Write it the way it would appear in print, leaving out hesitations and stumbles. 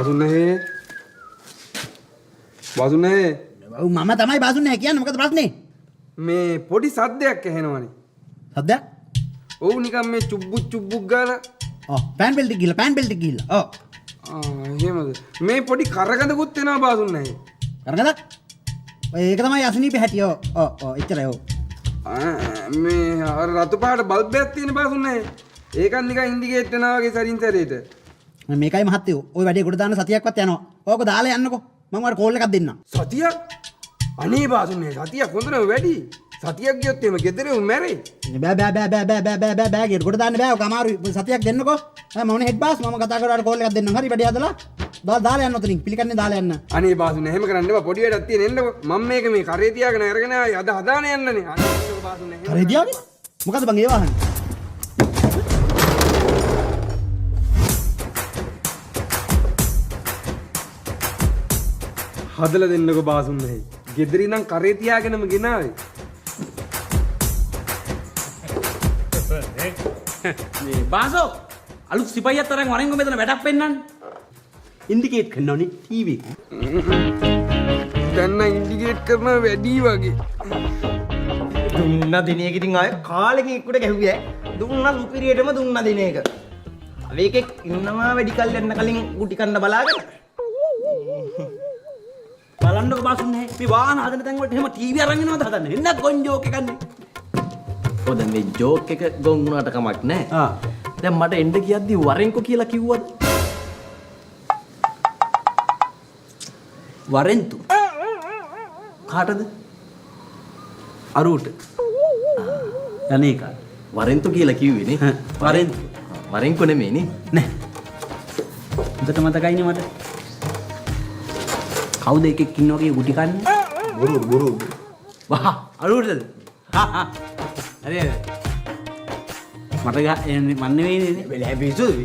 බාසුන් නැහැ. බාසුන් නැහැ. ඔව් මම තමයි බාසුන් නැහැ කියන්නේ මොකද ප්‍රශ්නේ? මේ පොඩි සද්දයක් ඇහෙනවනේ. සද්දයක්? ඔව් නිකන් මේ චුබ්බුක් ගාලා. පෑන් බෙල්ට් එක ගිහලා. එහෙමද? මේ පොඩි කරගඳකුත් එනවා බාසුන් නැහැ. කරගඳක්? ඔය ඒක තමයි අසනීපේ හැටි. එච්චරයි. මේ අර රතු පාට බල්බයක් තියෙන බාසුන් නැහැ. ඒකත් නිකන් ඉන්ඩිකේට් වෙනවා වගේ සරින් සැරේට. මේකයි මහත්තයෝ. ওই වැඩේ කොට දාන්න සතියක්වත් යනවා. ඕක දාලා යන්නකෝ. මම ඔයාලට කෝල් එකක් දෙන්නම්. සතියක්? අනේ බාසුන් නැහැ. සතියක් හොඳටම වැඩි. සතියක් ගියොත් එහෙම ගෙදර උන් මැරෙයි. බෑ ගෙට කොට දාන්න බෑ. ඔක අමාරුයි. සතියක් දෙන්නකෝ. මම හෙඩ් බාස් මම කතා කරලා කෝල් එකක් දෙන්නම්. හරි වැඩේ හදලා. දාලා යන්න උතනින්. පිළිකන්නේ දාලා යන්න. අනේ බාසුන් එහෙම කරන්න එපා. පොඩි වැඩක් තියෙන එන්නකෝ. මම මේක මේ කරේ තියාගෙන අරගෙන ආයි අද හදාන යන්නනේ. අනේ බාසුන් එහෙම. කරේ තියාගෙන? මොකද බං ඒ වහන්නේ? හදලා දෙන්නකෝ බාසුන් නැහැ. ගෙදර ඉඳන් කරේ තියාගෙනම ගෙනාවේ. මේ බාසෝ අලුත් සිපයියක් තරම් වරෙන්ගො මෙතන වැඩක් පෙන්නන්න. ඉන්ඩිකේට් කරනවනේ ටීවී එක. දැන් නම් ඉන්ඩිකේට් කරන වැඩි වගේ. දුන්න දින එක ඉතින් ආය කාලෙකින් එක්කට ගැහුවේ. දුන්න සුපිරියටම දුන්න දින එක. අවේකෙක් ඉන්නවා වැඩි කල් යන්න කලින් ගුටි කන්න බලාගෙන. බලන්නකො බාසුන් නැහැ. මේ වාහන හදන තැන් වලට එහෙම ටීවී අරන් එනවද හදන්නේ? එන්න ගොන් ජෝක් එකන්නේ. ඔය දැන් මේ ජෝක් එක ගොන් වුණාට කමක් නැහැ. දැන් මට එන්න කියද්දි වරෙන්කෝ කියලා කිව්වද? වරෙන්තු. කාටද? අරුට. අනේක. වරෙන්තු කියලා කිව්වේ නේ. වරෙන්තු. වරෙන්කෝ නෙමෙයි නේ. නෑ. හොඳට මතකයිනේ මට. කවුද එකෙක් ඉන්නවා කිය ගුටි කන්නේ? බොරු. වහ අරුටද? හරි. මට මන් නෙවෙයිනේ. වෙලෑ පිසුද?